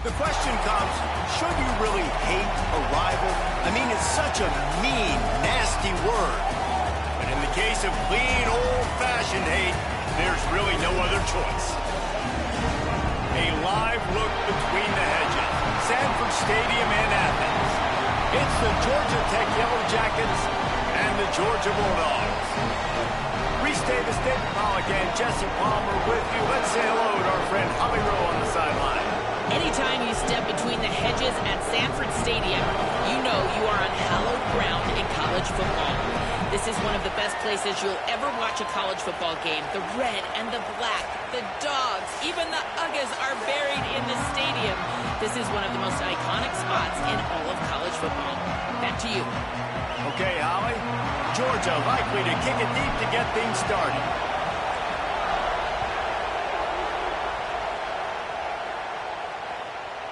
The question comes, should you really hate a rival? I mean, it's such a mean, nasty word. But in the case of clean, old-fashioned hate, there's really no other choice. A live look between the hedges. Sanford Stadium in Athens. It's the Georgia Tech Yellow Jackets and the Georgia Bulldogs. Reese Davis, David Pollock, and Jesse Palmer with you. Let's say hello to our friend Holly Rowe on the sideline. Anytime you step between the hedges at Sanford Stadium, you know you are on hallowed ground in college football. This is one of the best places you'll ever watch a college football game. The red and the black, the dogs, even the Uggas are buried in the stadium. This is one of the most iconic spots in all of college football. Back to you. Okay, Holly. Georgia likely to kick it deep to get things started.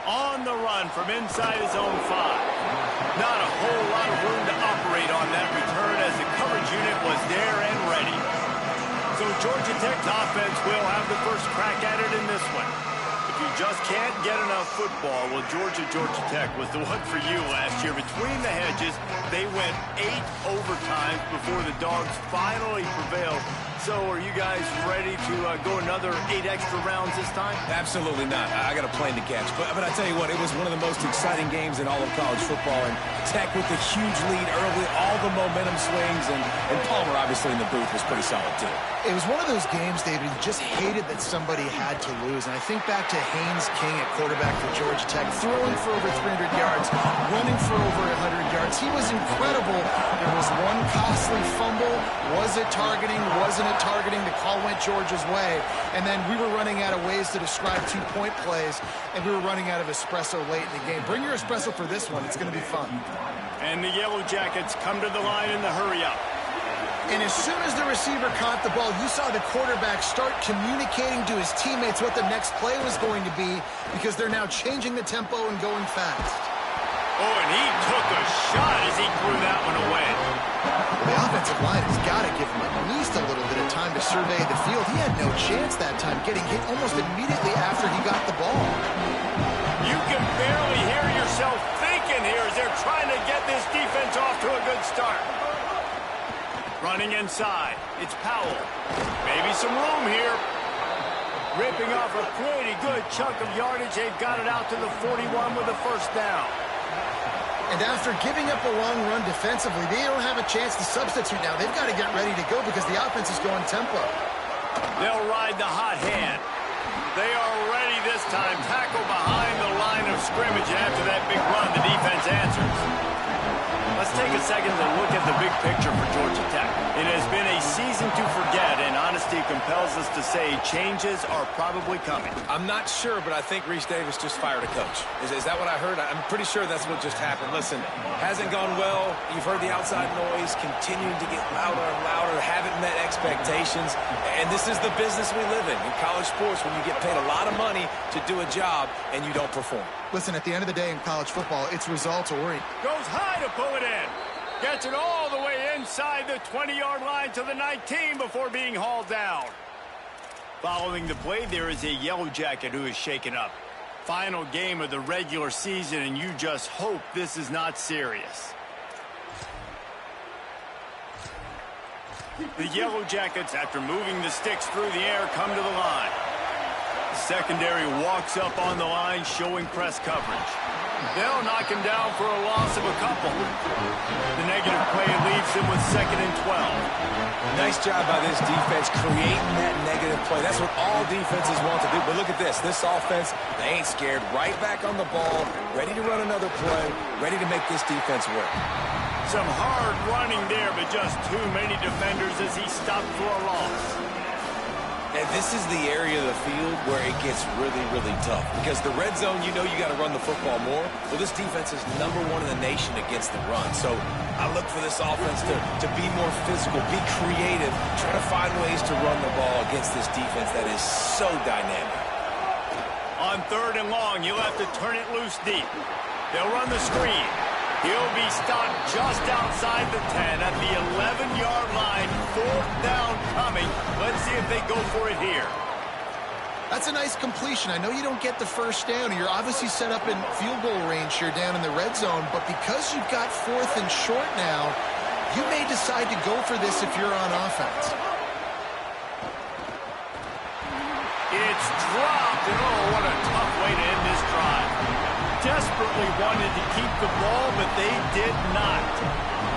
On the run from inside his own 5. Not a whole lot of room to operate on that return as the coverage unit was there and ready. So Georgia Tech's offense will have the first crack at it in this one. If you just can't get enough football, well, Georgia Tech was the one for you last year. Between the hedges, they went 8 overtimes before the Dogs finally prevailed. So are you guys ready to go another 8 extra rounds this time? Absolutely not. I got a plane to catch. But I tell you what, it was one of the most exciting games in all of college football. And Tech with the huge lead early, all the momentum swings, and Palmer obviously in the booth was pretty solid too. It was one of those games, David, you just hated that somebody had to lose. And I think back to Haynes King at quarterback for Georgia Tech, throwing for over 300 yards, running for over 100 yards. He was incredible. There was one costly fumble. Was it targeting? Wasn't it targeting? The call went Georgia's way. And then we were running out of ways to describe 2-point plays, and we were running out of espresso late in the game. Bring your espresso for this one. It's going to be fun. And the Yellow Jackets come to the line in the hurry-up. And as soon as the receiver caught the ball, you saw the quarterback start communicating to his teammates what the next play was going to be, because they're now changing the tempo and going fast. Oh, and he took a shot as he threw that one away. The offensive line has got to give him at least a little bit of time to survey the field. He had no chance that time, getting hit almost immediately after he got the ball. You can barely hear yourself thinking here as they're trying to get this defense off to a good start. Running inside, it's Powell. Maybe some room here. Ripping off a pretty good chunk of yardage. They've got it out to the 41 with a first down. And after giving up a long run defensively, they don't have a chance to substitute now. They've got to get ready to go because the offense is going tempo. They'll ride the hot hand. They are ready this time. Tackle behind the line of scrimmage. And after that big run, the defense answers. Let's take a second to look at the big picture for Georgia Tech. It has been a season to forget, and honesty compels us to say changes are probably coming. I'm not sure, but I think Reese Davis just fired a coach. Is that what I heard? I'm pretty sure that's what just happened. Listen, hasn't gone well. You've heard the outside noise, continuing to get louder and louder, haven't met expectations. And this is the business we live in college sports, when you get paid a lot of money to do a job and you don't perform. Listen, at the end of the day in college football, it's results or goes high to pull it in. Gets it all the way inside the 20-yard line to the 19 before being hauled down. Following the play, there is a Yellow Jacket who is shaken up. Final game of the regular season, and you just hope this is not serious. The Yellow Jackets, after moving the sticks through the air, come to the line. The secondary walks up on the line, showing press coverage. They'll knock him down for a loss of a couple. The negative play leaves him with 2nd and 12. Nice job by this defense creating that negative play. That's what all defenses want to do. But look at this. This offense, they ain't scared. Right back on the ball, ready to run another play, ready to make this defense work. Some hard running there, but just too many defenders as he stopped for a loss. And this is the area of the field where it gets really, really tough. Because the red zone, you know you got to run the football more. Well, this defense is #1 in the nation against the run. So I look for this offense to be more physical, be creative, try to find ways to run the ball against this defense that is so dynamic. On 3rd and long, you'll have to turn it loose deep. They'll run the screen. He'll be stopped just outside the 10 at the 11-yard line. 4th down coming. Let's see if they go for it here. That's a nice completion. I know you don't get the first down. You're obviously set up in field goal range here down in the red zone, but because you've got 4th and short now, you may decide to go for this if you're on offense. It's dropped, and oh, what a tough way to end this drive. Desperately wanted to keep the ball, but they did not.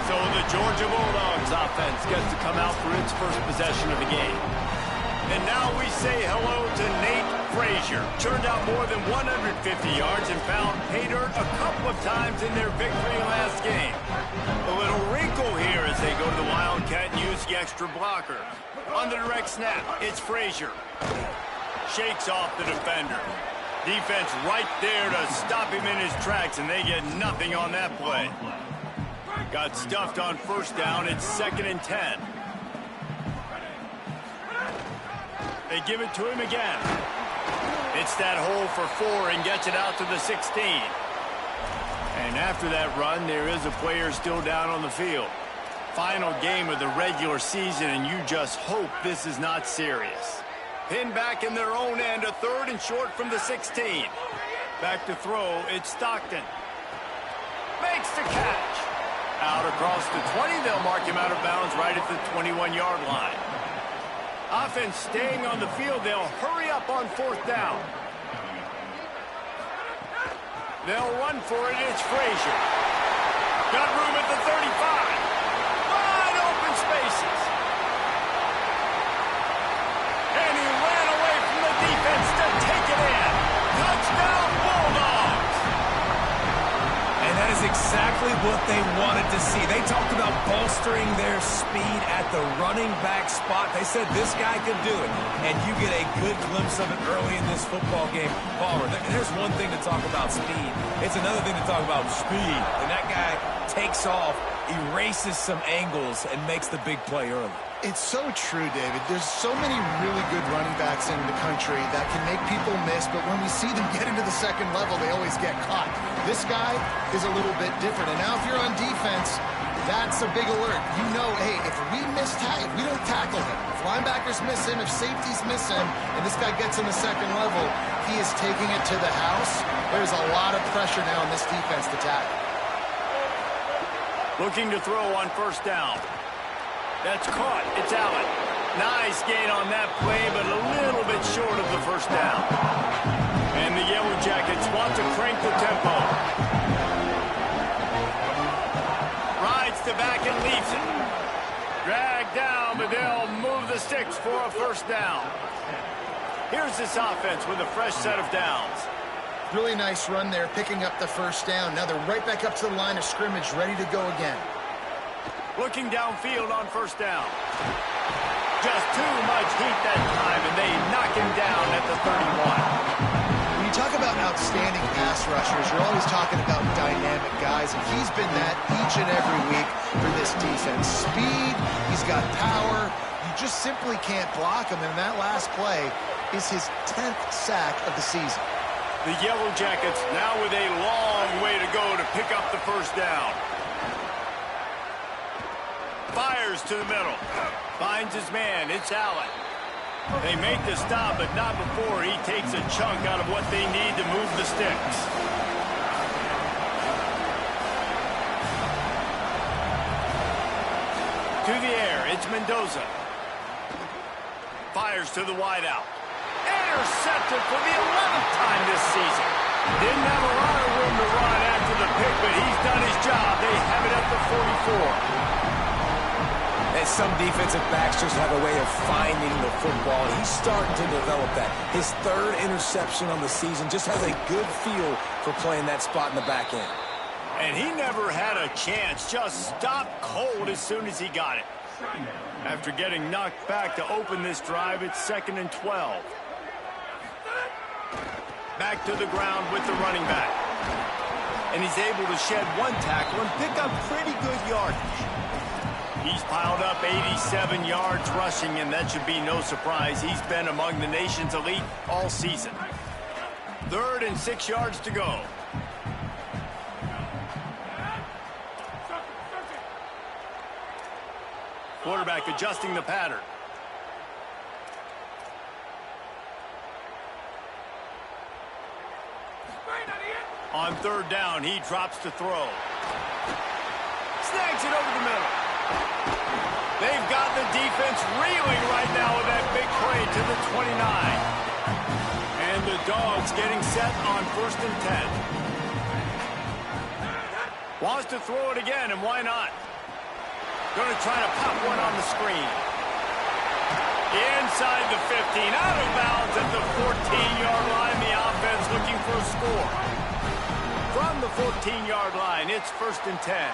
So the Georgia Bulldogs offense gets to come out for its first possession of the game. And now we say hello to Nate Frazier. Turned out more than 150 yards and found pay dirt a couple of times in their victory last game. A little wrinkle here as they go to the Wildcat and use the extra blocker. On the direct snap, it's Frazier. Shakes off the defender. Defense right there to stop him in his tracks, and they get nothing on that play. Got stuffed on first down. It's 2nd and 10. They give it to him again. It's that hole for 4 and gets it out to the 16. And after that run, there is a player still down on the field. Final game of the regular season, and you just hope this is not serious. Pinned back in their own end, a 3rd and short from the 16. Back to throw, it's Stockton. Makes the catch. Out across the 20, they'll mark him out of bounds right at the 21-yard line. Offense staying on the field, they'll hurry up on 4th down. They'll run for it, it's Frazier. Got room at the 35. Wide open spaces. And he ran away from the defense to take it in. Touchdown, Bulldogs! And that is exactly what they wanted to see. They talked about bolstering their speed at the running back spot. They said this guy could do it. And you get a good glimpse of it early in this football game. Palmer, there's one thing to talk about speed. It's another thing to talk about speed. And that guy takes off, erases some angles, and makes the big play early. It's so true, David. There's so many really good running backs in the country that can make people miss, but when we see them get into the second level, they always get caught. This guy is a little bit different. And now if you're on defense, that's a big alert. You know, hey, if we don't tackle him, if linebackers miss him, if safeties miss him, and this guy gets in the second level, he is taking it to the house. There's a lot of pressure now on this defense to tackle. Looking to throw on first down. That's caught. It's Allen. Nice gain on that play, but a little bit short of the first down. And the Yellow Jackets want to crank the tempo. Rides to back and leaves it. Dragged down, but they'll move the sticks for a first down. Here's this offense with a fresh set of downs. Really nice run there, picking up the first down. Now they're right back up to the line of scrimmage, ready to go again. Looking downfield on first down. Just too much heat that time, and they knock him down at the 31. When you talk about outstanding pass rushers, you're always talking about dynamic guys, and he's been that each and every week for this defense. Speed, he's got power. You just simply can't block him, and that last play is his 10th sack of the season. The Yellow Jackets now with a long way to go to pick up the first down. Fires to the middle. Finds his man. It's Allen. They make the stop, but not before he takes a chunk out of what they need to move the sticks. To the air. It's Mendoza. Fires to the wideout. Intercepted for the 11th time this season. Didn't have a lot of room to run after the pick, but he's done his job. They have it at the 44. And some defensive backs just have a way of finding the football. He's starting to develop that. His 3rd interception on the season, just has a good feel for playing that spot in the back end. And he never had a chance. Just stopped cold as soon as he got it. After getting knocked back to open this drive, it's 2nd and 12. Back to the ground with the running back. And he's able to shed one tackle and pick up pretty good yardage. He's piled up 87 yards rushing, and that should be no surprise. He's been among the nation's elite all season. 3rd and 6 yards to go. Quarterback adjusting the pattern. On third down, he drops to throw. Snags it over the middle. They've got the defense reeling right now with that big play to the 29. And the Dogs getting set on 1st and 10. Wants to throw it again, and why not? Going to try to pop one on the screen. Inside the 15, out of bounds at the 14-yard line. The offense looking for a score. From the 14-yard line, it's 1st and 10.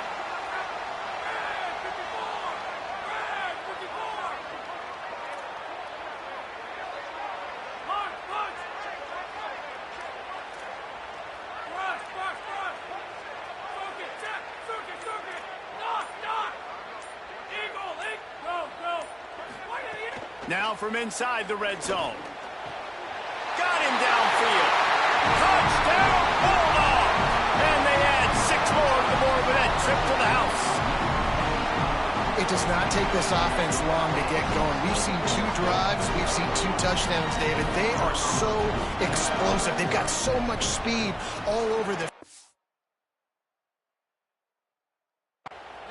Now from inside the red zone. Got him downfield. Touchdown, Bulldog! And they add 6 more to the board with that trip to the house. It does not take this offense long to get going. We've seen 2 drives. We've seen 2 touchdowns, David. They are so explosive. They've got so much speed all over the...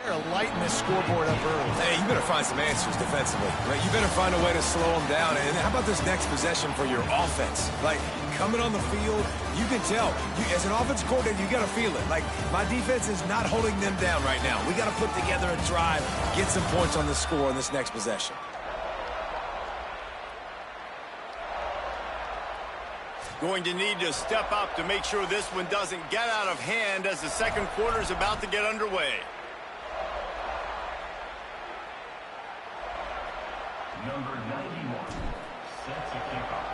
They're lighting the scoreboard up early. Hey, you better find some answers defensively. Right? You better find a way to slow them down. And how about this next possession for your offense? Like, coming on the field, you can tell. As an offensive coordinator, you got to feel it. Like, my defense is not holding them down right now. We got to put together a drive, get some points on the score on this next possession. Going to need to step up to make sure this one doesn't get out of hand as the second quarter is about to get underway. Number 91, set to kick off.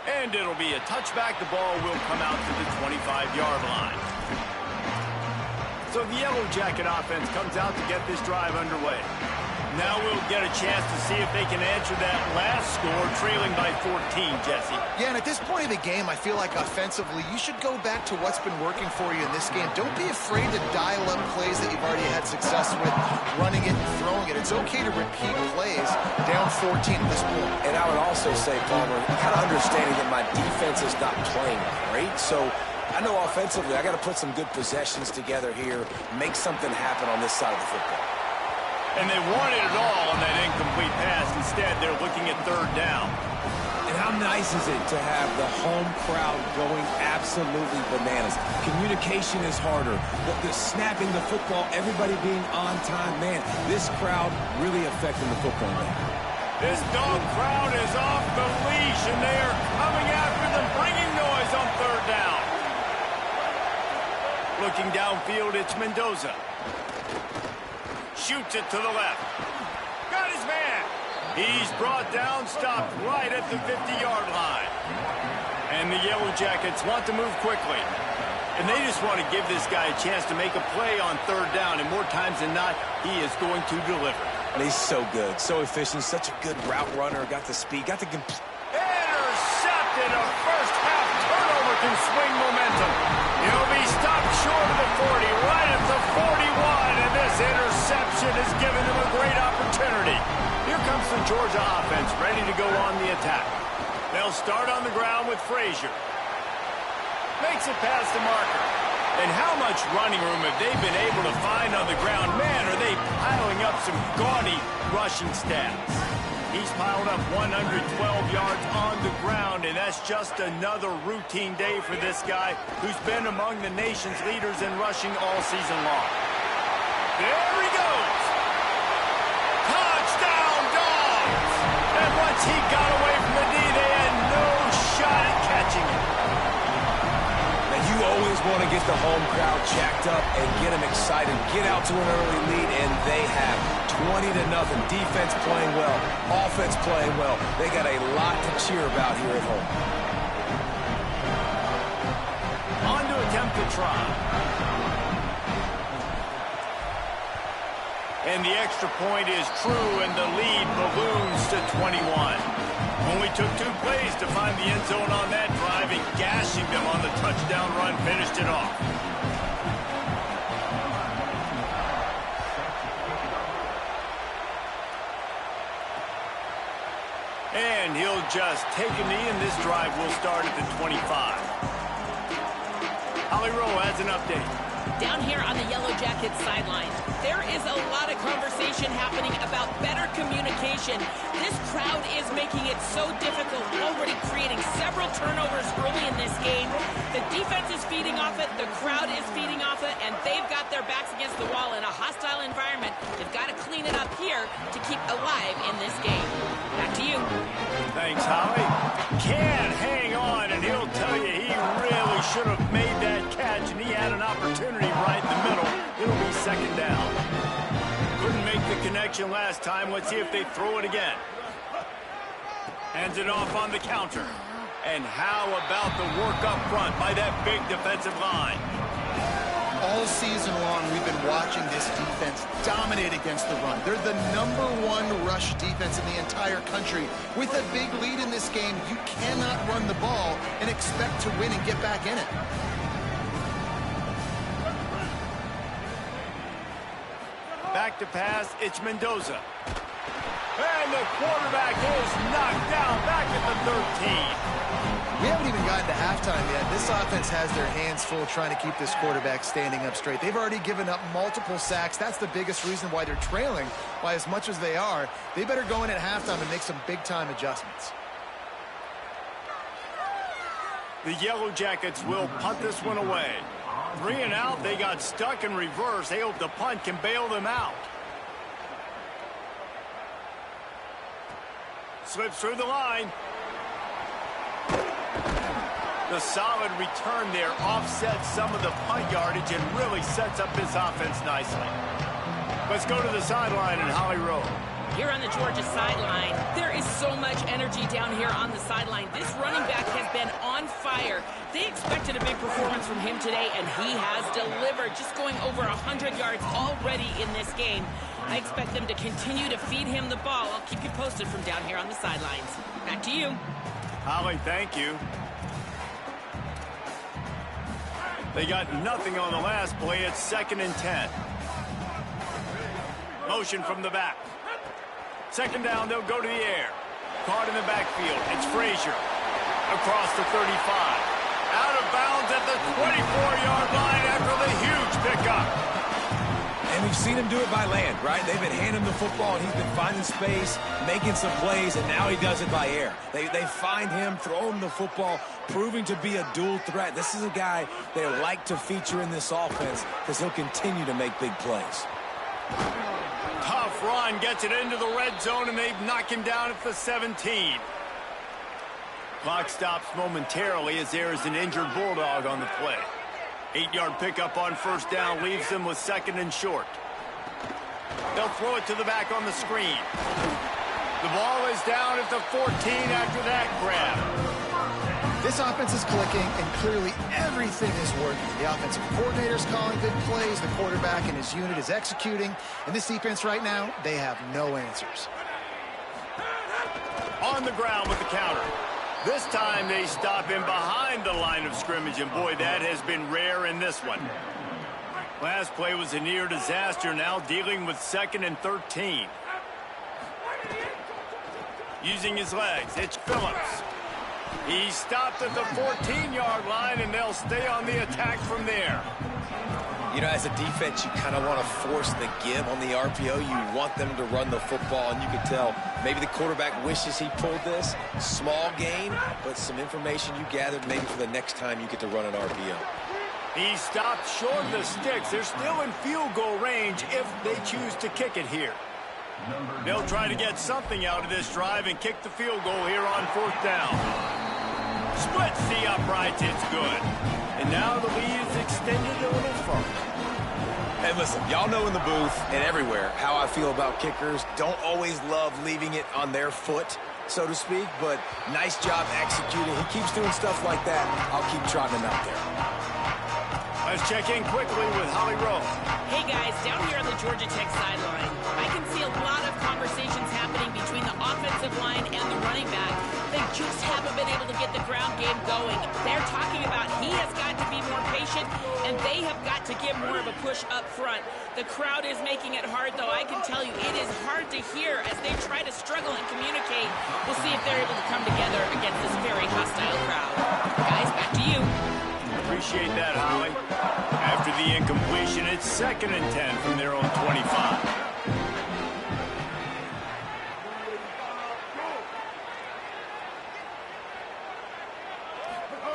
And it'll be a touchback. The ball will come out to the 25-yard line. So the Yellow Jacket offense comes out to get this drive underway. Now we'll get a chance to see if they can answer that last score, trailing by 14, Jesse. Yeah, and at this point of the game, I feel like offensively, you should go back to what's been working for you in this game. Don't be afraid to dial up plays that you've already had success with, running it and throwing it. It's okay to repeat plays down 14 at this point. And I would also say, Palmer, kind of understanding that my defense is not playing great, so I know offensively I got to put some good possessions together here, make something happen on this side of the football. And they wanted it all on that incomplete pass. Instead, they're looking at third down. And how nice is it to have the home crowd going absolutely bananas? Communication is harder. The snapping the football, everybody being on time. Man, this crowd really affecting the football game. This Dog crowd is off the leash, and they are coming after them, bringing noise on third down. Looking downfield, it's Mendoza. Shoots it to the left. Got his man. He's brought down, stopped right at the 50-yard line. And the Yellow Jackets want to move quickly. And they just want to give this guy a chance to make a play on third down. And more times than not, he is going to deliver. And he's so good, so efficient, such a good route runner. Got the speed, got the... Intercepted. A first-half turnover can swing momentum. He'll be stopped short of the 40, right at the 41, and this interception has given him a great opportunity. Here comes the Georgia offense, ready to go on the attack. They'll start on the ground with Frazier. Makes it past the marker. And how much running room have they been able to find on the ground? Man, are they piling up some gaudy rushing stats. He's piled up 112 yards on the ground, and that's just another routine day for this guy who's been among the nation's leaders in rushing all season long. There he goes. Touchdown, Dogs! And once he got away from the knee, they had no shot at catching him. Now, you always want to get the home crowd jacked up and get them excited, get out to an early lead, and they have 20-0. Defense playing well, offense playing well. They got a lot to cheer about here at home. On to attempt the try. And the extra point is true, and the lead balloons to 21. Only took 2 plays to find the end zone on that drive, and gashing them on the touchdown run finished it off. And and he'll just take a knee, and this drive will start at the 25. Holly Rowe has an update. Down here on the Yellow Jackets sideline, there is a lot of conversation happening about better communication. This crowd is making it so difficult, already creating several turnovers early in this game. The defense is feeding off it, the crowd is feeding off it, and they've got their backs against the wall in a hostile environment. They've got to clean it up here to keep alive in this game. Back to you. Thanks, Holly. Can't hang on, and he'll tell you he really should have made that catch, and he had an opportunity right in the middle. It'll be second down. Couldn't make the connection last time. Let's see if they throw it again. Hands it off on the counter. And how about the work up front by that big defensive line? All season long, we've been watching this defense dominate against the run. They're the #1 rush defense in the entire country. With a big lead in this game, you cannot run the ball and expect to win and get back in it. Back to pass, it's Mendoza. And the quarterback is knocked down back at the 13. We haven't even gotten to halftime yet. This offense has their hands full trying to keep this quarterback standing up straight. They've already given up multiple sacks. That's the biggest reason why they're trailing by as much as they are. They better go in at halftime and make some big-time adjustments. The Yellow Jackets will punt this one away. 3 and out, they got stuck in reverse. They hope the punt can bail them out. Slips through the line. The solid return there offsets some of the punt yardage and really sets up this offense nicely. Let's go to the sideline in Holly Rowe. Here on the Georgia sideline, there is so much energy down here on the sideline. This running back has been on fire. They expected a big performance from him today, and he has delivered, just going over 100 yards already in this game. I expect them to continue to feed him the ball. I'll keep you posted from down here on the sidelines. Back to you. Holly, thank you. They got nothing on the last play. It's 2nd and 10. Motion from the back. Second down, they'll go to the air. Caught in the backfield. It's Frazier. Across the 35. Out of bounds at the 24-yard line after the huge pickup. And we've seen him do it by land, right? They've been handing him the football, and he's been finding space, making some plays, and now he does it by air. They find him, throw him the football, proving to be a dual threat. This is a guy they like to feature in this offense because he'll continue to make big plays. Tough run, gets it into the red zone, and they knock him down at the 17. Clock stops momentarily as there is an injured Bulldog on the play. 8-yard pickup on first down leaves them with 2nd and short. They'll throw it to the back on the screen. The ball is down at the 14 after that grab. This offense is clicking, and clearly everything is working. The offensive coordinator's calling good plays, the quarterback and his unit is executing, and this defense right now, they have no answers. On the ground with the counter. This time they stop him behind the line of scrimmage, and boy, that has been rare in this one. Last play was a near disaster, now dealing with 2nd and 13. Using his legs, it's Phillips. He stopped at the 14-yard line, and they'll stay on the attack from there. You know, as a defense, you kind of want to force the give on the RPO. You want them to run the football, and you can tell maybe the quarterback wishes he pulled this. Small gain, but some information you gathered maybe for the next time you get to run an RPO. He stopped short of the sticks. They're still in field goal range if they choose to kick it here. They'll try to get something out of this drive and kick the field goal here on 4th down. Splits the uprights, it's good. And now the lead is extended a little further. And listen, y'all know in the booth and everywhere how I feel about kickers. Don't always love leaving it on their foot, so to speak, but nice job executing. He keeps doing stuff like that. I'll keep trotting him out there. Let's check in quickly with Holly Rowe. Hey guys, down here on the Georgia Tech sideline, I can see a lot of conversations happening between the offensive line and the running back. They just haven't been able to get the ground game going. They're talking about he has got to be more patient, and they have got to give more of a push up front. The crowd is making it hard, though. I can tell you it is hard to hear as they try to struggle and communicate. We'll see if they're able to come together against this very hostile crowd. Guys, back to you. Appreciate that, Holly. After the incompletion, it's 2nd and 10 from their own 25.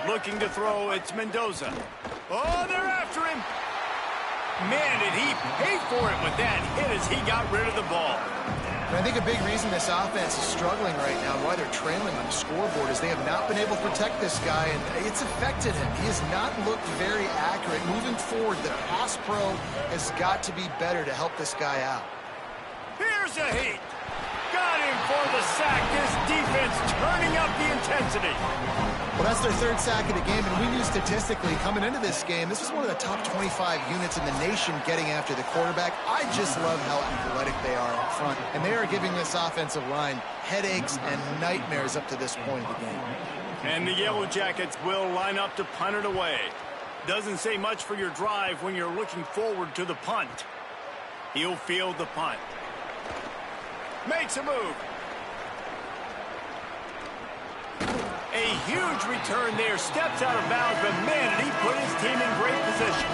Looking to throw, it's Mendoza. Oh, they're after him. Man, did he pay for it with that hit as he got rid of the ball. And I think a big reason this offense is struggling right now and why they're trailing on the scoreboard is they have not been able to protect this guy, and it's affected him. He has not looked very accurate. Moving forward, the pass pro has got to be better to help this guy out. Here's a heat. Got him for the sack. This defense turning up the intensity. Well, that's their 3rd sack of the game, and we knew statistically coming into this game, this is one of the top 25 units in the nation getting after the quarterback. I just love how athletic they are up front, and they are giving this offensive line headaches and nightmares up to this point of the game. And the Yellow Jackets will line up to punt it away. Doesn't say much for your drive when you're looking forward to the punt. He'll field the punt. Makes a move. A huge return there. Steps out of bounds, but man, did he put his team in great position.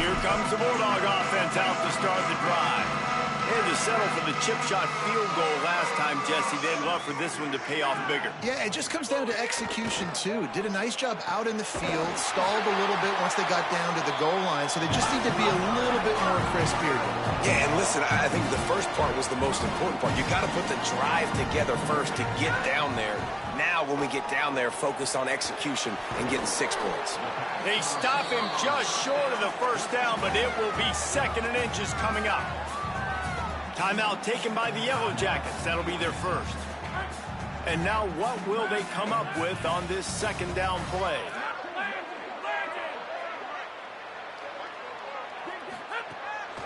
Here comes the Bulldog offense out to start the drive. They had to settle for the chip shot field goal last time, Jesse. They'd love for this one to pay off bigger. Yeah, it just comes down to execution, too. Did a nice job out in the field, stalled a little bit once they got down to the goal line, so they just need to be a little bit more crisp here. Yeah, and listen, I think the first part was the most important part. You got to put the drive together first to get down there. Now, when we get down there, focus on execution and getting 6 points. They stop him just short of the first down, but it will be 2nd and inches coming up. Timeout taken by the Yellow Jackets. That'll be their first. And now what will they come up with on this 2nd down play?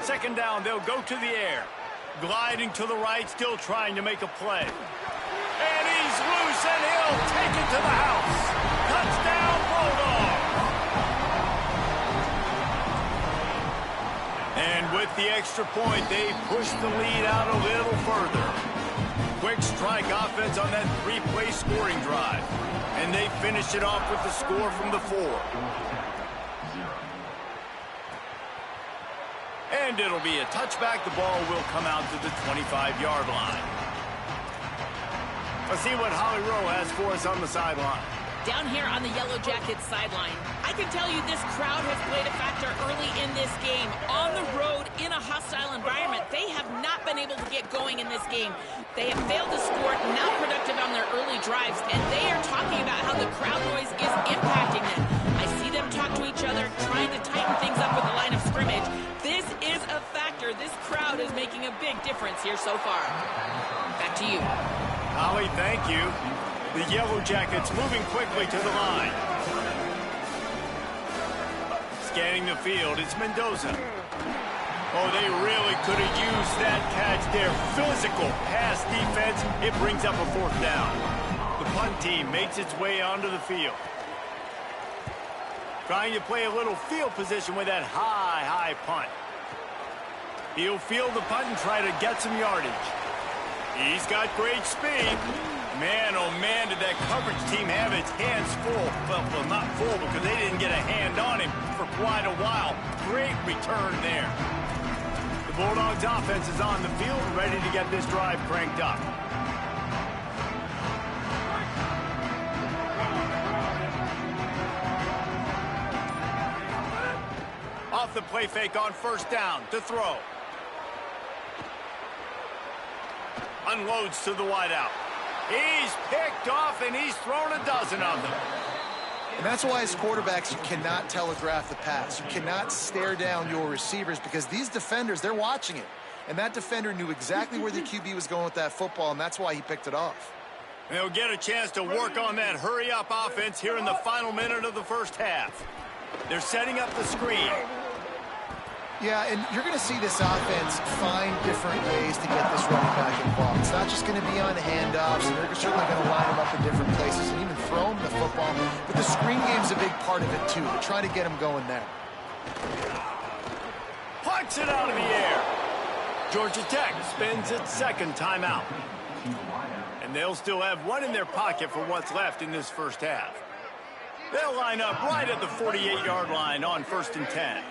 Second down, they'll go to the air. Gliding to the right, still trying to make a play. And he's loose, and he'll take it to the house. Touchdown, Bulldogs! And with the extra point, they push the lead out a little further. Quick strike offense on that 3-play scoring drive. And they finish it off with the score from the 4. And it'll be a touchback. The ball will come out to the 25-yard line. Let's see what Holly Rowe has for us on the sideline. Down here on the Yellow Jackets sideline, I can tell you this crowd has played a factor early in this game. On the road, in a hostile environment, they have not been able to get going in this game. They have failed to score, not productive on their early drives, and they are talking about how the crowd noise is impacting them. I see them talk to each other, trying to tighten things up with the line of scrimmage. This is a factor. This crowd is making a big difference here so far. Back to you. Holly, thank you. The Yellow Jackets moving quickly to the line. Scanning the field, it's Mendoza. Oh, they really could have used that catch there. Physical pass defense. It brings up a 4th down. The punt team makes its way onto the field. Trying to play a little field position with that high punt. He'll field the punt and try to get some yardage. He's got great speed. Man, oh man, did that coverage team have its hands full. Well, not full because they didn't get a hand on him for quite a while. Great return there. The Bulldogs offense is on the field, ready to get this drive cranked up. Off the play fake on 1st down to throw. Unloads to the wideout. He's picked off, and he's thrown a dozen of them. And that's why as quarterbacks, you cannot telegraph the pass. You cannot stare down your receivers because these defenders, they're watching it. And that defender knew exactly where the QB was going with that football, and that's why he picked it off. They'll get a chance to work on that hurry-up offense here in the final minute of the first half. They're setting up the screen. Yeah, and you're going to see this offense find different ways to get this running back involved. It's not just going to be on handoffs, and they're certainly going to line him up in different places and even throw him the football. But the screen game's a big part of it, too, to try to get him going there. Pucks it out of the air. Georgia Tech spends its second timeout. And they'll still have one in their pocket for what's left in this first half. They'll line up right at the 48-yard line on 1st and 10.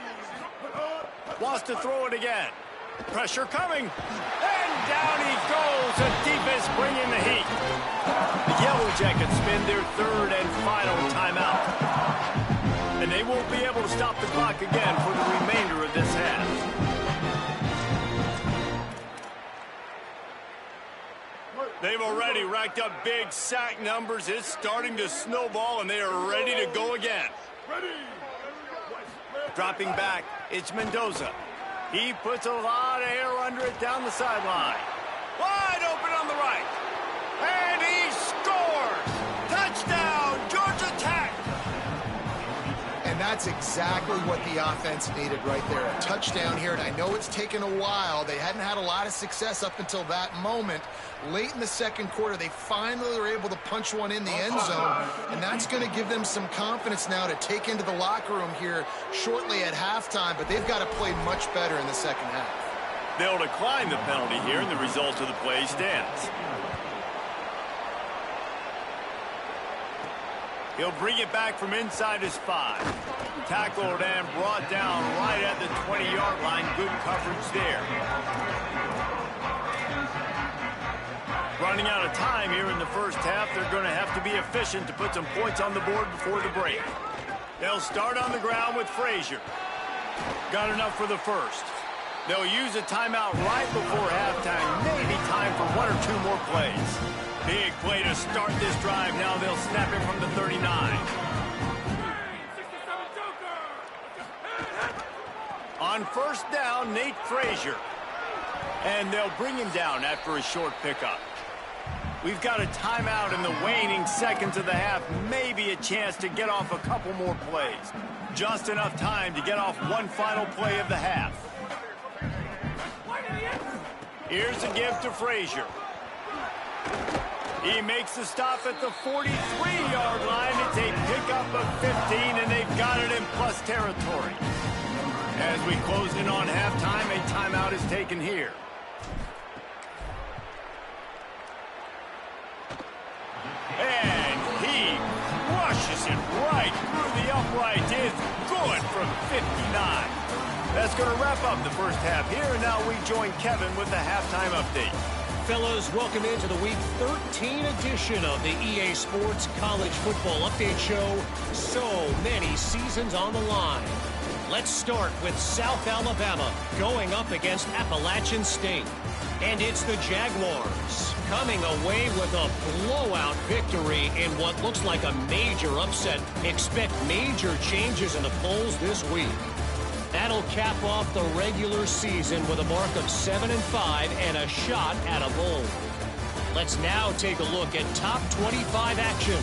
Wants to throw it again. Pressure coming. And down he goes. The defense bringing the heat. The Yellow Jackets spend their third and final timeout. And they won't be able to stop the clock again for the remainder of this half. They've already racked up big sack numbers. It's starting to snowball, and they are ready to go again. Dropping back, it's Mendoza. He puts a lot of air under it down the sideline. Wide open on the right. And he scores! Touchdown, Georgia Tech! And that's exactly what the offense needed right there. A touchdown here, and I know it's taken a while. They hadn't had a lot of success up until that moment. Late in the second quarter, they finally were able to punch one in the end zone, and that's going to give them some confidence now to take into the locker room here shortly at halftime, but they've got to play much better in the second half. They'll decline the penalty here, and the result of the play stands. He'll bring it back from inside his 5. Tackled and brought down right at the 20-yard line. Good coverage there. Running out of time here in the first half. They're going to have to be efficient to put some points on the board before the break. They'll start on the ground with Frazier. Got enough for the first. They'll use a timeout right before halftime. Maybe time for 1 or 2 more plays. Big play to start this drive. Now they'll snap it from the 39. On first down, Nate Frazier. And they'll bring him down after a short pickup. We've got a timeout in the waning seconds of the half. Maybe a chance to get off a couple more plays. Just enough time to get off one final play of the half. Here's a give to Frazier. He makes the stop at the 43-yard line. It's a pickup of 15, and they've got it in plus territory. As we close in on halftime, a timeout is taken here. And he rushes it right through the upright. It's good from 59. That's going to wrap up the first half here, and now we join Kevin with the halftime update. Fellas, welcome into the Week 13 edition of the EA Sports College Football Update Show. So many seasons on the line. Let's start with South Alabama going up against Appalachian State. And it's the Jaguars coming away with a blowout victory in what looks like a major upset. Expect major changes in the polls this week. That'll cap off the regular season with a mark of 7-5 and a shot at a bowl. Let's now take a look at top 25 action.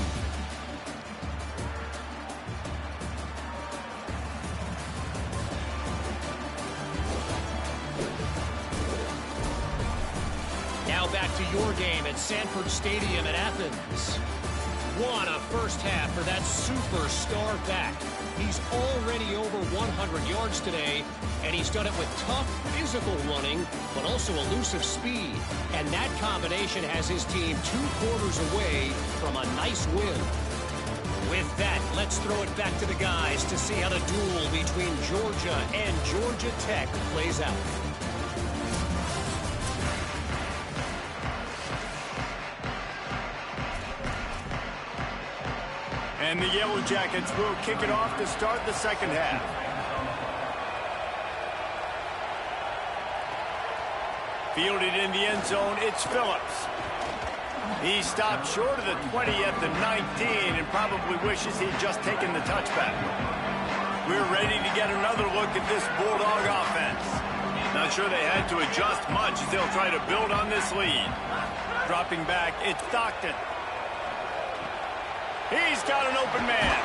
Now back to your game at Sanford Stadium in Athens. What a first half for that superstar back. He's already over 100 yards today, and he's done it with tough physical running, but also elusive speed. And that combination has his team 2 quarters away from a nice win. With that, let's throw it back to the guys to see how the duel between Georgia and Georgia Tech plays out. And the Yellow Jackets will kick it off to start the second half. Fielded in the end zone, it's Phillips. He stopped short of the 20 at the 19 and probably wishes he'd just taken the touchback. We're ready to get another look at this Bulldog offense. Not sure they had to adjust much as they'll try to build on this lead. Dropping back, it's Stockton. He's got an open man.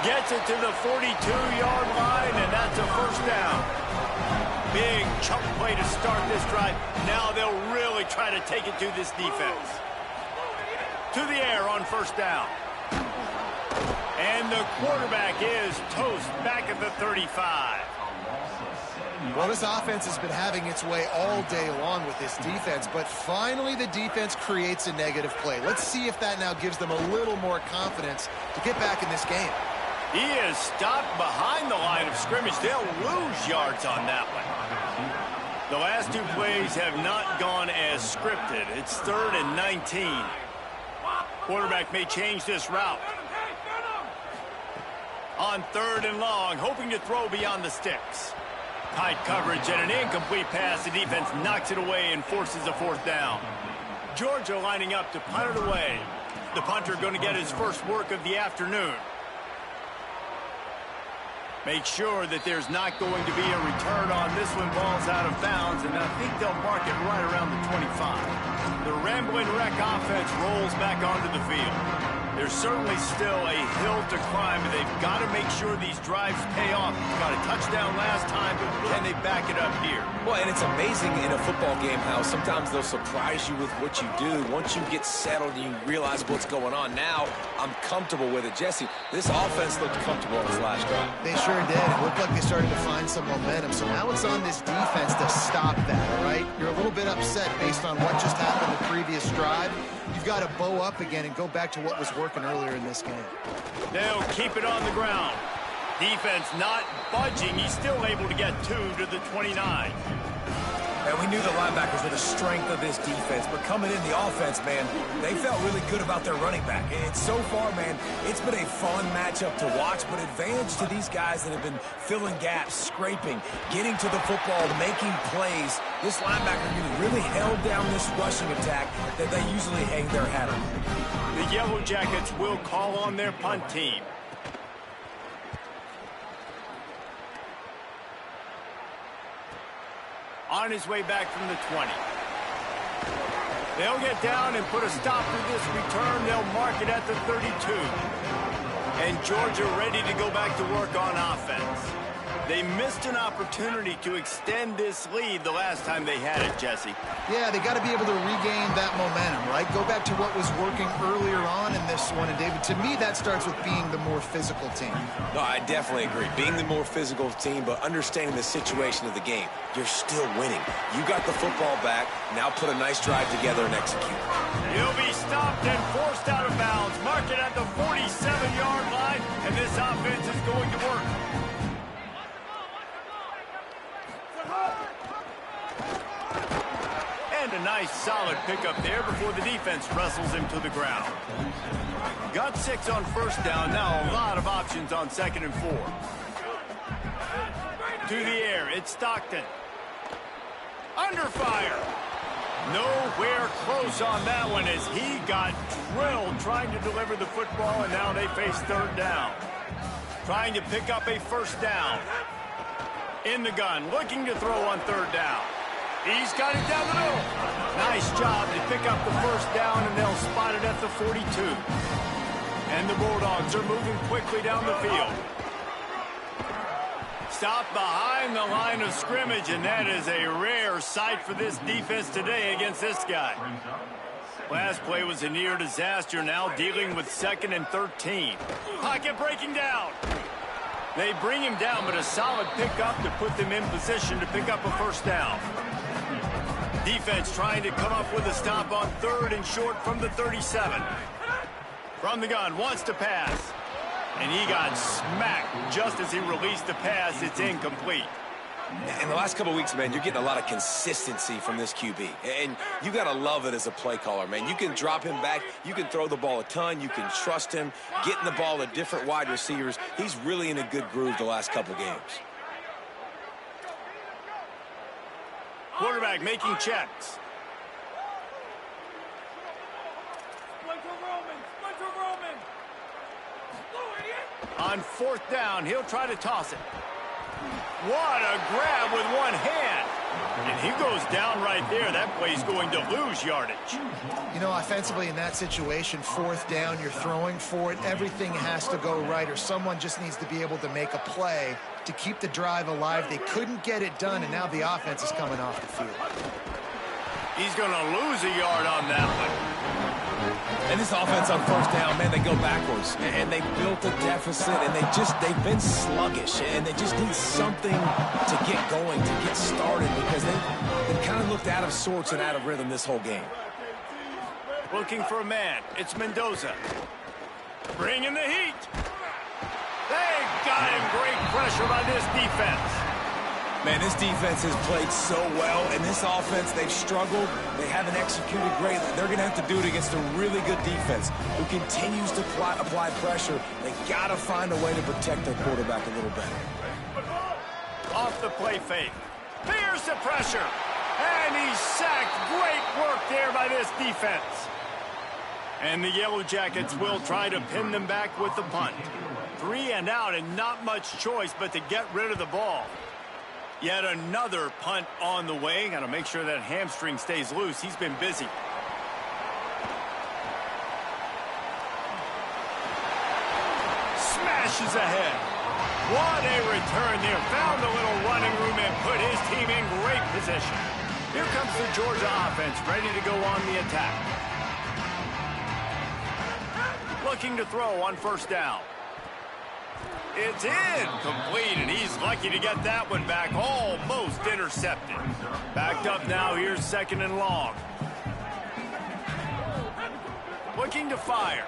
Gets it to the 42-yard line, and that's a first down. big chunk play to start this drive. Now they'll really try to take it to this defense. To the air on first down. And the quarterback is toast back at the 35. Well, this offense has been having its way all day long with this defense, but finally the defense creates a negative play. Let's see if that now gives them a little more confidence to get back in this game. He is stopped behind the line of scrimmage. They'll lose yards on that one. The last two plays have not gone as scripted. It's 3rd and 19. Quarterback may change this route. On 3rd and long, hoping to throw beyond the sticks. Tight coverage and an incomplete pass. The defense knocks it away and forces a 4th down. Georgia lining up to punt it away. The punter going to get his first work of the afternoon. Make sure that there's not going to be a return on this one. Ball's out of bounds, and I think they'll mark it right around the 25. The rambling wreck offense rolls back onto the field. There's certainly still a hill to climb, and they've got to make sure these drives pay off. Got a touchdown last time, but can they back it up here? Well, and it's amazing in a football game how sometimes they'll surprise you with what you do. Once you get settled and you realize what's going on, now I'm comfortable with it. Jesse, this offense looked comfortable on this last drive. They sure did. It looked like they started to find some momentum. So now it's on this defense to stop that, all right? You're a little bit upset based on what just happened the previous drive. You've got to bow up again and go back to what was working earlier in this game. They'll keep it on the ground. Defense not budging. He's still able to get 2 to the 29. And we knew the linebackers were the strength of this defense, but coming in the offense, man, they felt really good about their running back. And so far, man, it's been a fun matchup to watch, but advantage to these guys that have been filling gaps, scraping, getting to the football, making plays. This linebacker really held down this rushing attack that they usually hang their hat on. The Yellow Jackets will call on their punt team. On his way back from the 20. They'll get down and put a stop to this return. They'll mark it at the 32. And Georgia ready to go back to work on offense. They missed an opportunity to extend this lead the last time they had it, Jesse. Yeah, they got to be able to regain that momentum, right? Go back to what was working earlier on in this one. And, David, to me, that starts with being the more physical team. No, I definitely agree. Being the more physical team, but understanding the situation of the game. You're still winning. You got the football back. Now put a nice drive together and execute. He'll be stopped and forced out of bounds. Mark it at the 47-yard line, and this offense is going to work. And a nice solid pickup there before the defense wrestles him to the ground. Got 6 on first down. Now a lot of options on 2nd and 4. To the air, it's Stockton. Under fire. Nowhere close on that one as he got drilled trying to deliver the football, and now they face 3rd down. Trying to pick up a 1st down. In the gun, looking to throw on 3rd down. He's got it down the middle. Nice job to pick up the 1st down, and they'll spot it at the 42. And the Bulldogs are moving quickly down the field. Stopped behind the line of scrimmage, and that is a rare sight for this defense today against this guy. Last play was a near disaster, now dealing with 2nd and 13. Pocket breaking down. They bring him down, but a solid pickup to put them in position to pick up a 1st down. Defense trying to come up with a stop on 3rd and short from the 37. From the gun, wants to pass. And he got smacked just as he released the pass. It's incomplete. In the last couple of weeks, man, you're getting a lot of consistency from this QB. And you got to love it as a play caller, man. You can drop him back. You can throw the ball a ton. You can trust him, getting the ball to different wide receivers. He's really in a good groove the last couple games. Quarterback making checks. On 4th down, he'll try to toss it. What a grab with one hand. And he goes down right there. That play's going to lose yardage. You know, offensively in that situation, 4th down, you're throwing for it. Everything has to go right, or someone just needs to be able to make a play to keep the drive alive. They couldn't get it done, and now the offense is coming off the field. He's going to lose a yard on that one. And this offense on 1st down, man, they go backwards. And they built a deficit, and they've been sluggish. And they just need something to get going, to get started, because they kind of looked out of sorts and out of rhythm this whole game. Looking for a man. It's Mendoza. Bringing the heat. They got him. Great pressure by this defense. Man, this defense has played so well, and this offense, they've struggled. They haven't executed great. They're going to have to do it against a really good defense who continues to apply pressure. They got to find a way to protect their quarterback a little better. Off the play fake. Here's the pressure. And he's sacked. Great work there by this defense. And the Yellow Jackets will try to pin them back with the punt. 3 and out, and not much choice but to get rid of the ball. Yet another punt on the way. Got to make sure that hamstring stays loose. He's been busy. Smashes ahead. What a return there. Found a little running room and put his team in great position. Here comes the Georgia offense, ready to go on the attack. Looking to throw on 1st down. It's in. Complete, and he's lucky to get that one back. Almost intercepted. Backed up now. Here's 2nd and long. Looking to fire.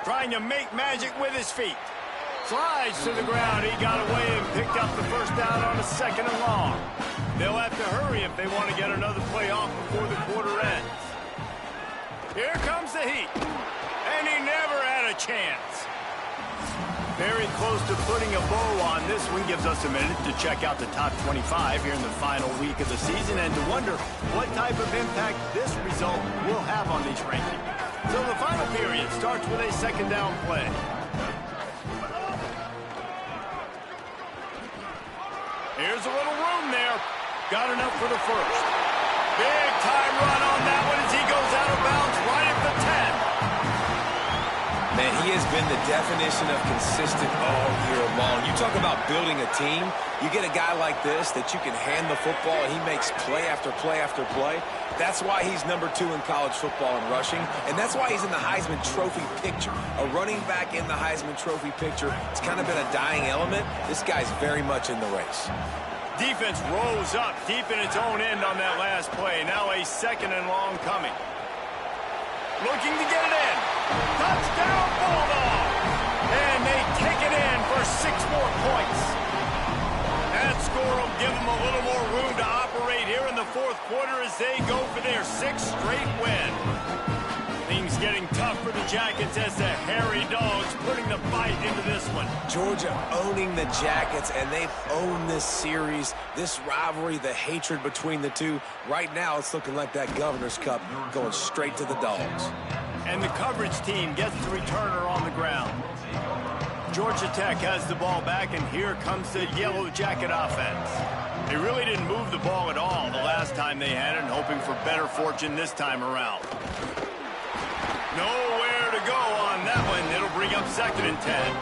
Trying to make magic with his feet. Slides to the ground. He got away and picked up the 1st down on a 2nd and long. They'll have to hurry if they want to get another play off before the quarter ends. Here comes the heat. And he never had a chance. Very close to putting a bow on this one. Gives us a minute to check out the top 25 here in the final week of the season and to wonder what type of impact this result will have on these rankings. So the final period starts with a 2nd down play. Here's a little room there. Got enough for the 1st. Big time run on that one as he goes out of bounds right at the 10. Man, he has been the definition of consistent all year long. You talk about building a team. You get a guy like this that you can hand the football, and he makes play after play after play. That's why he's number 2 in college football in rushing, and that's why he's in the Heisman Trophy picture. A running back in the Heisman Trophy picture. It's kind of been a dying element. This guy's very much in the race. Defense rose up deep in its own end on that last play. Now a 2nd and long coming. Looking to get it in. Touchdown, Bulldog! And they take it in for 6 more points. That score will give them a little more room to operate here in the 4th quarter as they go for their 6th straight win. Things getting tough for the Jackets as the hairy dogs putting the bite into this one. Georgia owning the Jackets, and they've owned this series, this rivalry, the hatred between the two. Right now, it's looking like that Governor's Cup going straight to the Dogs. And the coverage team gets the returner on the ground. Georgia Tech has the ball back, and here comes the Yellow Jacket offense. They really didn't move the ball at all the last time they had it, and hoping for better fortune this time around. Nowhere to go on that one. It'll bring up 2nd and 10.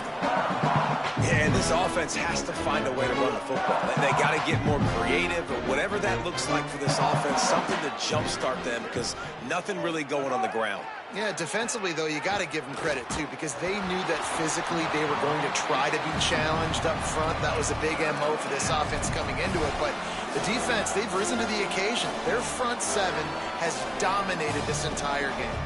Yeah, and this offense has to find a way to run the football. They got to get more creative, or whatever that looks like for this offense, something to jumpstart them, because nothing really going on the ground. Yeah, defensively, though, you got to give them credit, too, because they knew that physically they were going to try to be challenged up front. That was a big MO for this offense coming into it. But the defense, they've risen to the occasion. Their front 7 has dominated this entire game.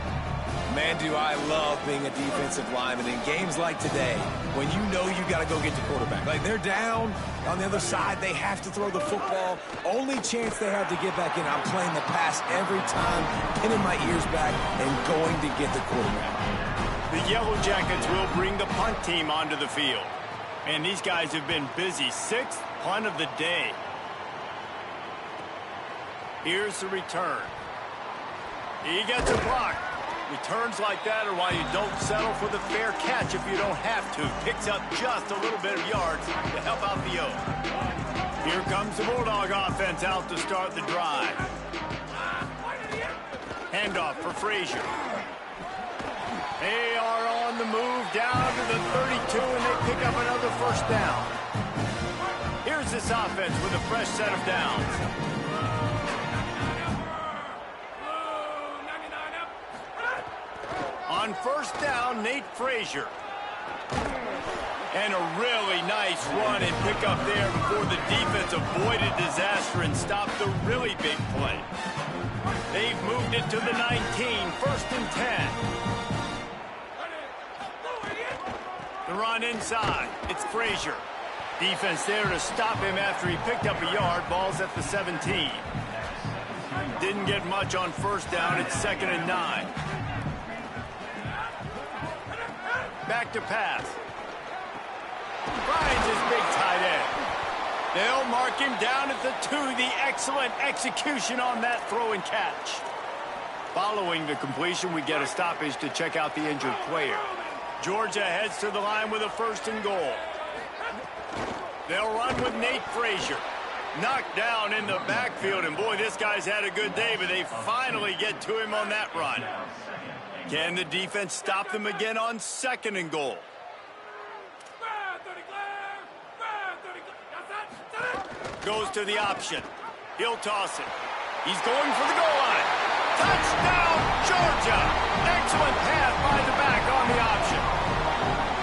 Man, do I love being a defensive lineman in games like today when you know you got to go get the quarterback. Like, they're down on the other side. They have to throw the football. Only chance they have to get back in. I'm playing the pass every time, pinning my ears back and going to get the quarterback. The Yellow Jackets will bring the punt team onto the field. And these guys have been busy. 6th punt of the day. Here's the return. He gets a block. Returns like that are why you don't settle for the fair catch if you don't have to. Picks up just a little bit of yards to help out the O. Here comes the Bulldog offense out to start the drive. Handoff for Frazier. They are on the move down to the 32, and they pick up another first down. Here's this offense with a fresh set of downs. On first down, Nate Frazier. And a really nice run and pick up there before the defense avoided disaster and stopped the really big play. They've moved it to the 19, first and 10. The run inside. It's Frazier. Defense there to stop him after he picked up a yard. Ball's at the 17. Didn't get much on first down. It's 2nd and 9. Back to pass. Finds his big tight end. They'll mark him down at the 2. The excellent execution on that throw and catch. Following the completion, we get a stoppage to check out the injured player. Georgia heads to the line with a 1st and goal. They'll run with Nate Frazier. Knocked down in the backfield, and boy, this guy's had a good day, but they finally get to him on that run. Can the defense stop them again on 2nd and goal? Goes to the option. He'll toss it. He's going for the goal line. Touchdown, Georgia! Excellent pass by the back on the option.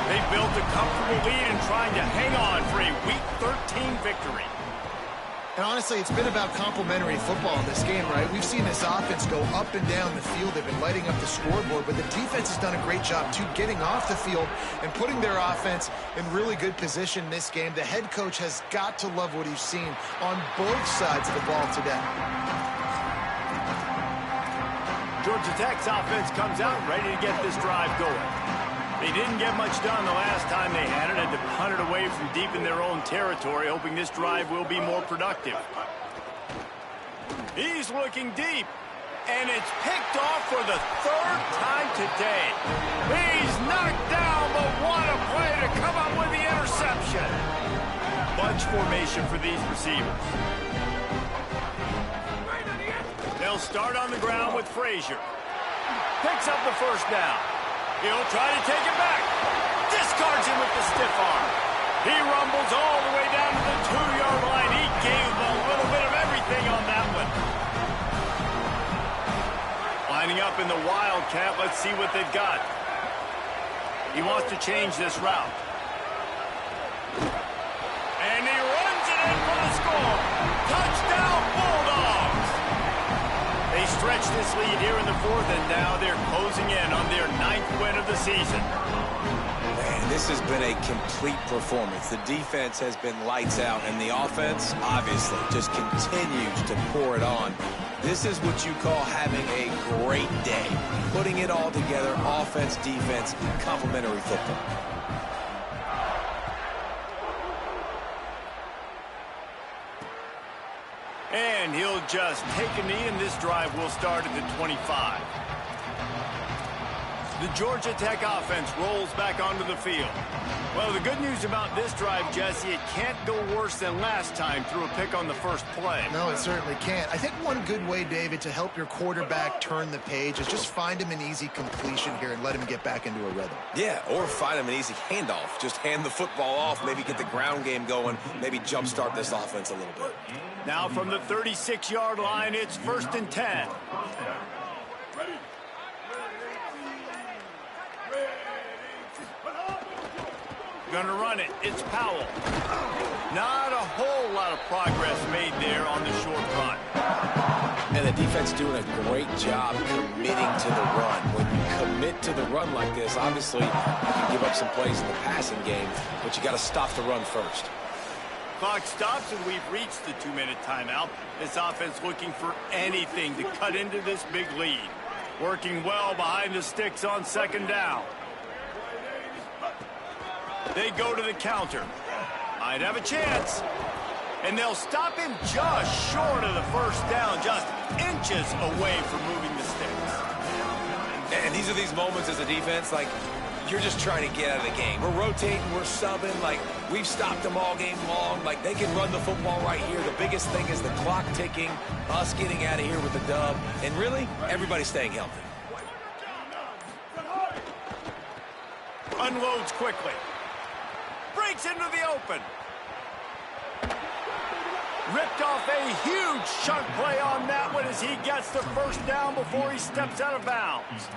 They built a comfortable lead and trying to hang on for a Week 13 victory. And honestly, it's been about complementary football in this game, right? We've seen this offense go up and down the field. They've been lighting up the scoreboard, but the defense has done a great job, too, getting off the field and putting their offense in really good position in this game. The head coach has got to love what he's seen on both sides of the ball today. Georgia Tech's offense comes out ready to get this drive going. They didn't get much done the last time they had it. Had to punt it away from deep in their own territory, hoping this drive will be more productive. He's looking deep, and it's picked off for the 3rd time today. He's knocked down, but what a play to come up with the interception. Bunch formation for these receivers. They'll start on the ground with Frazier. Picks up the first down. He'll try to take it back. Discards him with the stiff arm. He rumbles all the way down to the 2-yard line. He gave a little bit of everything on that one. Lining up in the Wildcat. Let's see what they've got. He wants to change this route. And he runs it in for the score. Touchdown, Bulldogs. They stretch this lead here in the 4th, and now they're closing in on their 9th win of the season. Man, this has been a complete performance. The defense has been lights out, and the offense, obviously, just continues to pour it on. This is what you call having a great day. Putting it all together, offense, defense, complementary football. And he'll just take a knee, and this drive will start at the 25. The Georgia Tech offense rolls back onto the field. Well, the good news about this drive, Jesse, it can't go worse than last time through a pick on the first play. No, it certainly can't. I think one good way, David, to help your quarterback turn the page is just find him an easy completion here and let him get back into a rhythm. Yeah, or find him an easy handoff. Just hand the football off, maybe get the ground game going, maybe jumpstart this offense a little bit. Now from the 36-yard line, it's 1st and 10. Gonna run it. It's Powell. Not a whole lot of progress made there on the short run. And the defense doing a great job committing to the run. When you commit to the run like this, obviously you can give up some plays in the passing game, but you got to stop the run first. Clock stops, and we've reached the 2-minute timeout. This offense looking for anything to cut into this big lead. Working well behind the sticks on 2nd down. They go to the counter. Might have a chance. And they'll stop him just short of the first down, just inches away from moving the sticks. And these are these moments as a defense, like, you're just trying to get out of the game. We're rotating, we're subbing, like we've stopped them all game long. Like they can run the football right here. The biggest thing is the clock ticking, us getting out of here with the dub, and really, everybody staying healthy. Unloads quickly. Breaks into the open. Ripped off a huge chunk play on that one as he gets the first down before he steps out of bounds.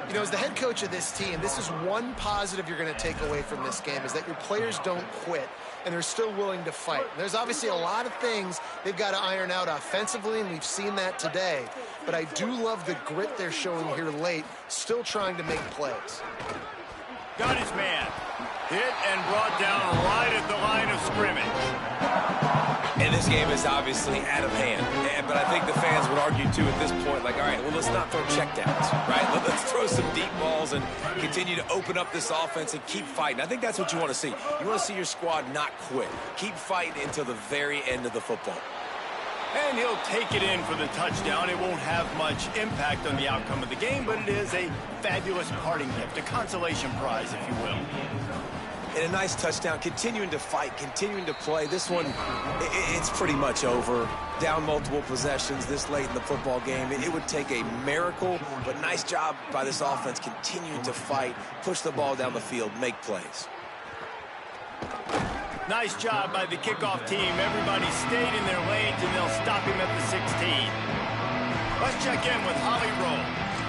You know, as the head coach of this team, this is one positive you're going to take away from this game, is that your players don't quit, and they're still willing to fight. There's obviously a lot of things they've got to iron out offensively, and we've seen that today. But I do love the grit they're showing here late, still trying to make plays. Got his man. Hit and brought down right at the line of scrimmage. And this game is obviously out of hand. But I think the fans would argue, too, at this point, like, all right, well, let's not throw checkdowns, right? Let's throw some deep balls and continue to open up this offense and keep fighting. I think that's what you want to see. You want to see your squad not quit. Keep fighting until the very end of the football. And he'll take it in for the touchdown. It won't have much impact on the outcome of the game, but it is a fabulous parting gift, a consolation prize, if you will. And a nice touchdown, continuing to fight, continuing to play. This one, it's pretty much over. Down multiple possessions this late in the football game. It would take a miracle, but nice job by this offense continuing to fight, push the ball down the field, make plays. Nice job by the kickoff team. Everybody stayed in their lanes, and they'll stop him at the 16. Let's check in with Holly Rowe.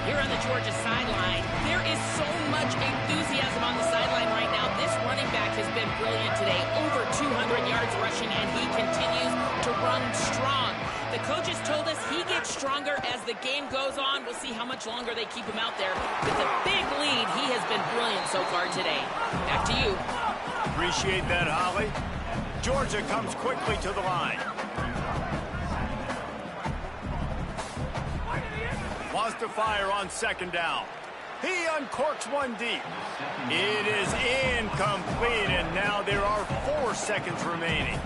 Here on the Georgia sideline, there is so much enthusiasm on the sideline right now. This running back has been brilliant today. Over 200 yards rushing, and he continues to run strong. The coaches told us he gets stronger as the game goes on. We'll see how much longer they keep him out there. With a big lead, he has been brilliant so far today. Back to you. Appreciate that, Holly. Georgia comes quickly to the line. Wants to fire on second down. He uncorks one deep. It is incomplete, and now there are 4 seconds remaining.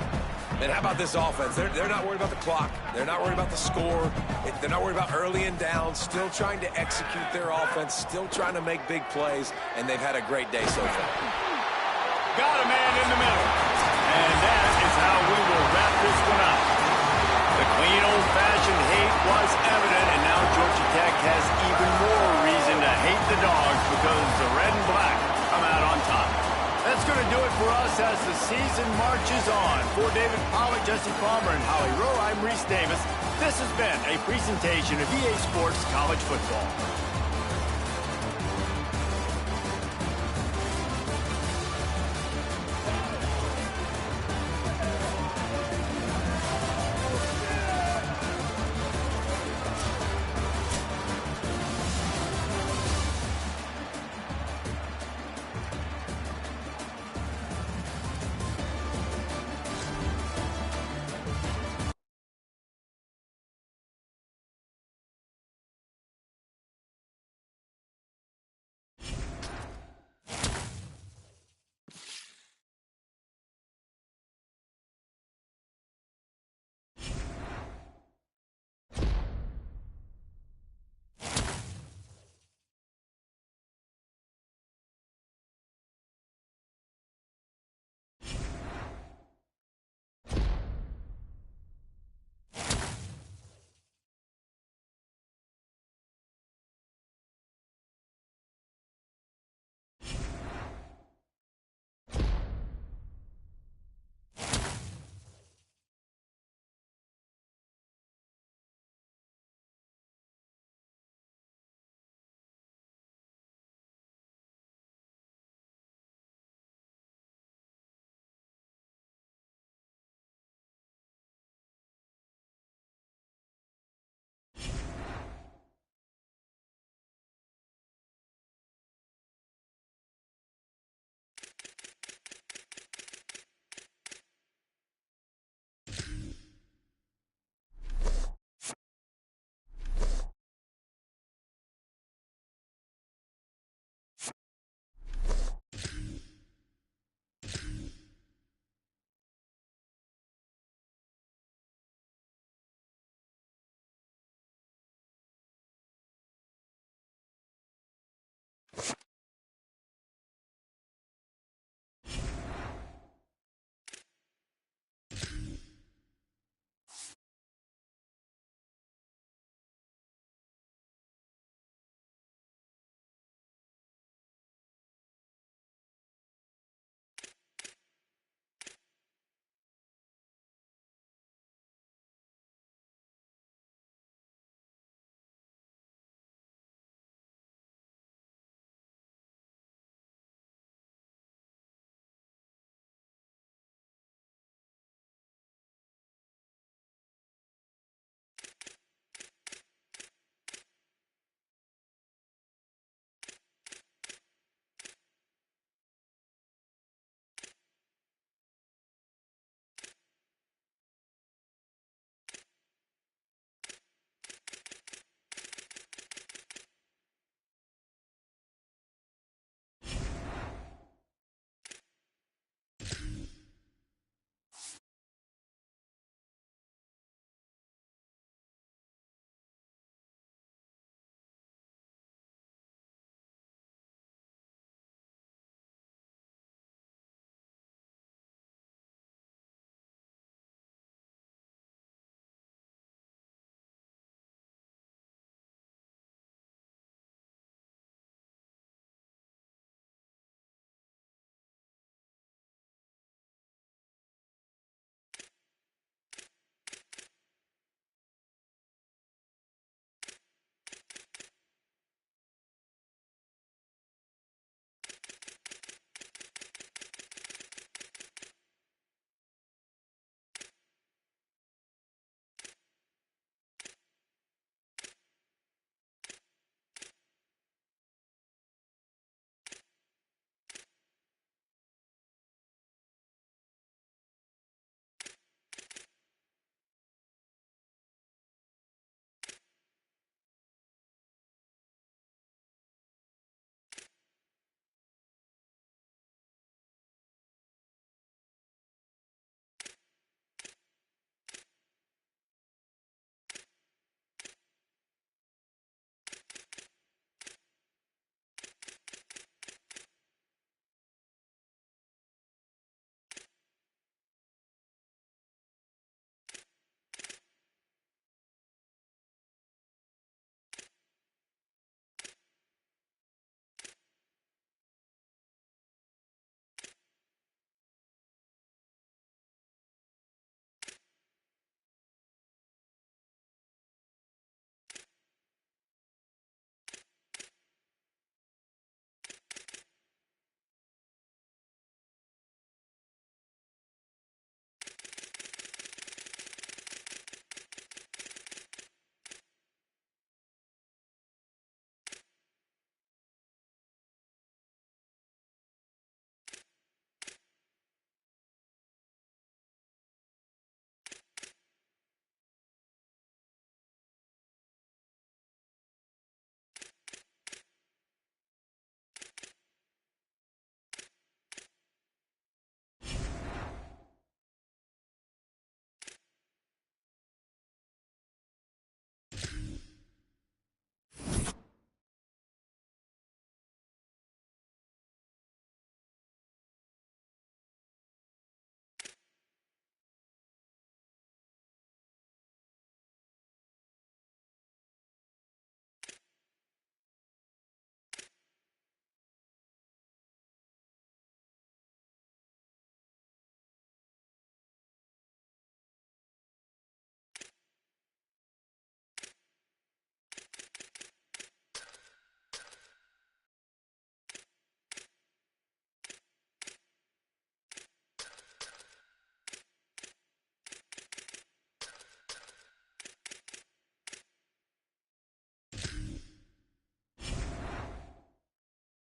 And how about this offense? They're not worried about the clock. They're not worried about the score. They're not worried about early and down. Still trying to execute their offense. Still trying to make big plays, and they've had a great day so far. Got a man in the middle. And that is how we will wrap this one up. The clean old-fashioned hate was evident, and now Georgia Tech has even more reason to hate the Dogs because the red and black come out on top. That's going to do it for us as the season marches on. For David Pollack, Jesse Palmer, and Holly Rowe, I'm Reese Davis. This has been a presentation of EA Sports College Football.